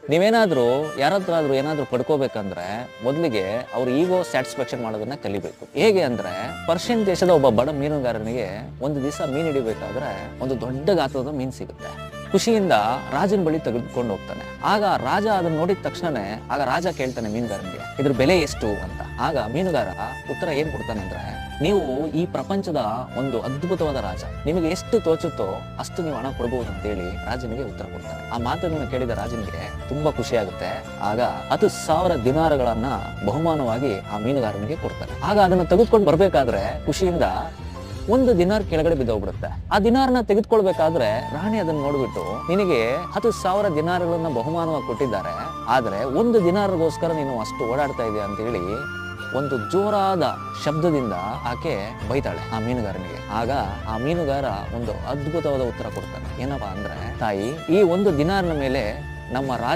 ನೀವೇನಾದ್ರೂ ಯಾರತ್ರಾದ್ರೂ ಏನಾದ್ರೂ ಪಡ್ಕೋಬೇಕಂದ್ರೆ ಮೊದಲಿಗೆ ಅವ್ರ ಈಗೋ ಸ್ಯಾಟಿಸ್ಫ್ಯಾಕ್ಷನ್ ಮಾಡೋದನ್ನ ಕಲಿಬೇಕು. ಹೇಗೆ ಅಂದ್ರೆ ಪರ್ಷಿಯನ್ ದೇಶದ ಒಬ್ಬ ಬಡ ಮೀನುಗಾರನಿಗೆ ಒಂದು ದಿವಸ ಮೀನು ಹಿಡಿಬೇಕಾದ್ರೆ ಒಂದು ದೊಡ್ಡ ಗಾತ್ರದ ಮೀನು ಸಿಗುತ್ತೆ. ಖುಷಿಯಿಂದ ರಾಜನ ಬಳಿ ತೆಗೆದುಕೊಂಡು ಹೋಗ್ತಾನೆ. ಆಗ ರಾಜ ಅದನ್ನ ನೋಡಿದ ತಕ್ಷಣನೇ ಆಗ ರಾಜ ಕೇಳ್ತಾನೆ ಮೀನುಗಾರನಿಗೆ, ಇದ್ರ ಬೆಲೆ ಎಷ್ಟು ಅಂತ. ಆಗ ಮೀನುಗಾರ ಉತ್ತರ ಏನ್ ಕೊಡ್ತಾನೆ ಅಂದ್ರೆ, ನೀವು ಈ ಪ್ರಪಂಚದ ಒಂದು ಅದ್ಭುತವಾದ ರಾಜ, ನಿಮಗೆ ಎಷ್ಟು ತೋಚುತ್ತೋ ಅಷ್ಟು ನೀವು ಹಣ ಕೊಡಬಹುದು ಅಂತ ಹೇಳಿ ರಾಜನಿಗೆ ಉತ್ತರ ಕೊಡ್ತಾನೆ. ಆ ಮಾತನ್ನು ಕೇಳಿದ ರಾಜನಿಗೆ ತುಂಬಾ ಖುಷಿ ಆಗುತ್ತೆ. ಆಗ 10,000 ದಿನಾರಗಳನ್ನ ಬಹುಮಾನವಾಗಿ ಆ ಮೀನುಗಾರನಿಗೆ ಕೊಡ್ತಾನೆ. ಆಗ ಅದನ್ನ ತೆಗೆದುಕೊಂಡು ಬರ್ಬೇಕಾದ್ರೆ ಖುಷಿಯಿಂದ ಒಂದು ದಿನಾರ್ ಕೆಳಗಡೆ ಬಿದ್ದೋಗ್ಬಿಡುತ್ತೆ. ಆ ದಿನಾರನ್ನ ತೆಗೆದುಕೊಳ್ಬೇಕಾದ್ರೆ ರಾಣಿ ಅದನ್ನ ನೋಡ್ಬಿಟ್ಟು, ನಿನಗೆ 10,000 ದಿನಾರಗಳನ್ನ ಬಹುಮಾನವಾಗಿ ಕೊಟ್ಟಿದ್ದಾರೆ, ಆದ್ರೆ ಒಂದು ದಿನಾರಗೋಸ್ಕರ ನೀನು ಅಷ್ಟು ಓಡಾಡ್ತಾ ಇದೆಯಾ ಅಂತ ಹೇಳಿ ಒಂದು ಜೋರಾದ ಶಬ್ದದಿಂದ ಆಕೆ ಬೈತಾಳೆ ಆ ಮೀನುಗಾರನಿಗೆ. ಆಗ ಆ ಮೀನುಗಾರ ಒಂದು ಅದ್ಭುತವಾದ ಉತ್ತರ ಕೊಡ್ತಾನೆ. ಏನಪ್ಪಾ ಅಂದ್ರೆ, ತಾಯಿ, ಈ ಒಂದು ದಿನಾರನ ಮೇಲೆ ನಮ್ಮ ರಾಜ